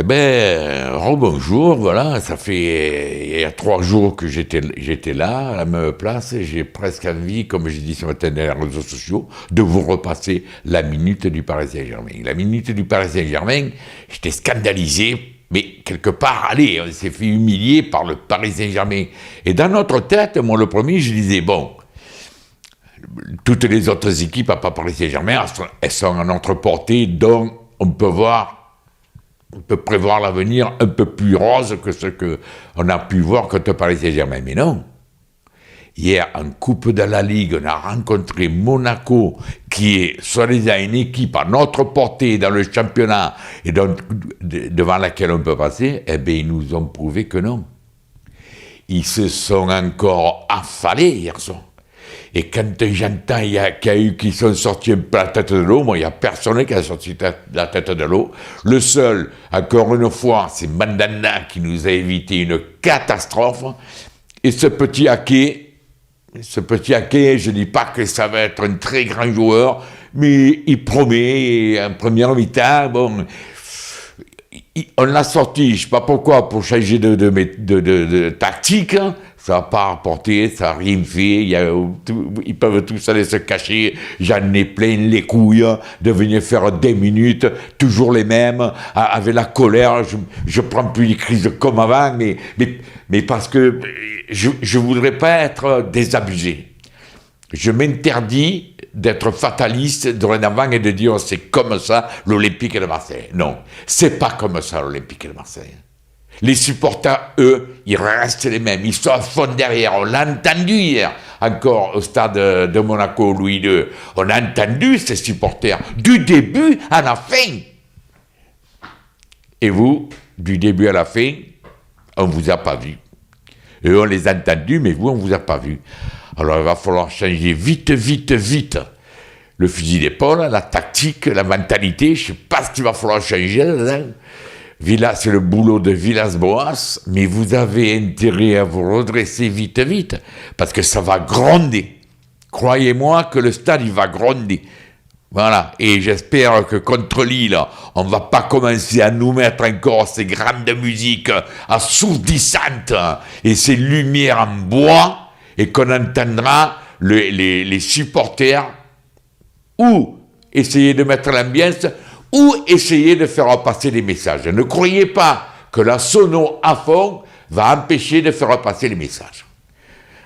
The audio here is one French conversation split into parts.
Eh bien, rebonjour, voilà, ça fait il y a 3 jours que j'étais là, à la même place, et j'ai presque envie, comme j'ai dit ce matin dans les réseaux sociaux, de vous repasser la minute du Paris Saint-Germain. La minute du Paris Saint-Germain, j'étais scandalisé, mais quelque part, allez, on s'est fait humilier par le Paris Saint-Germain. Et dans notre tête, moi le premier, je disais, bon, toutes les autres équipes à part Paris Saint-Germain, elles sont à notre portée, donc on peut prévoir l'avenir un peu plus rose que ce qu'on a pu voir contre Paris Saint-Germain. Mais non. Hier, en Coupe de la Ligue, on a rencontré Monaco, qui est soi-disant une équipe à notre portée dans le championnat et donc, devant laquelle on peut passer. Eh bien, ils nous ont prouvé que non. Ils se sont encore affalés hier soir. Et quand j'entends qu'il y a eu qui sont sortis un peu la tête de l'eau, moi, il n'y a personne qui a sorti la tête de l'eau. Le seul, encore une fois, c'est Mandanda qui nous a évité une catastrophe. Et ce petit Ake, je ne dis pas que ça va être un très grand joueur, mais il promet, en première mi-temps, bon, on l'a sorti, je ne sais pas pourquoi, pour changer de tactique. Ça n'a pas rapporté, ça n'a rien fait. Ils peuvent tous aller se cacher. J'en ai plein les couilles de venir faire 10 minutes, toujours les mêmes, avec la colère. Je prends plus les crises comme avant, mais parce que je ne voudrais pas être désabusé. Je m'interdis d'être fataliste dorénavant et de dire c'est comme ça l'Olympique de Marseille. Non, c'est pas comme ça l'Olympique de Marseille. Les supporters, eux, ils restent les mêmes. Ils sont à fond derrière. On l'a entendu hier, encore au stade de Monaco, Louis II. On a entendu ces supporters du début à la fin. Et vous, du début à la fin, on ne vous a pas vu. Eux, on les a entendus, mais vous, on ne vous a pas vu. Alors, il va falloir changer vite le fusil d'épaule, la tactique, la mentalité. Je ne sais pas ce qu'il va falloir changer là-dedans. C'est le boulot de Villas-Boas, mais vous avez intérêt à vous redresser vite, parce que ça va gronder. Croyez-moi que le stade, il va gronder. Voilà, et j'espère que contre Lille, on ne va pas commencer à nous mettre encore ces grandes musiques assourdissantes et ces lumières en bois, et qu'on entendra les supporters ou essayer de mettre l'ambiance, ou essayer de faire passer des messages. Ne croyez pas que la sono à fond va empêcher de faire passer les messages.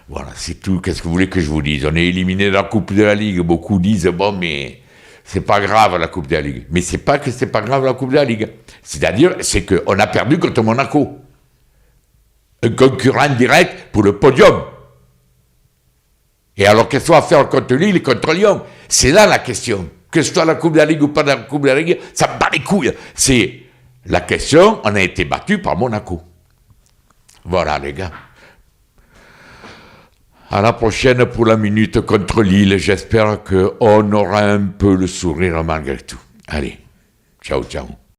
Voilà, c'est tout. Qu'est-ce que vous voulez que je vous dise? On est éliminé de la Coupe de la Ligue. Beaucoup disent, bon, mais c'est pas grave la Coupe de la Ligue. Mais c'est pas que c'est pas grave la Coupe de la Ligue. C'est-à-dire, c'est qu'on a perdu contre Monaco. Un concurrent direct pour le podium. Et alors, qu'est-ce qu'on va faire contre Lille et contre Lyon? C'est là la question. Que ce soit la Coupe de la Ligue ou pas la Coupe de la Ligue, ça bat les couilles. C'est la question, on a été battu par Monaco. Voilà, les gars. À la prochaine pour la minute contre Lille. J'espère qu'on aura un peu le sourire malgré tout. Allez, ciao.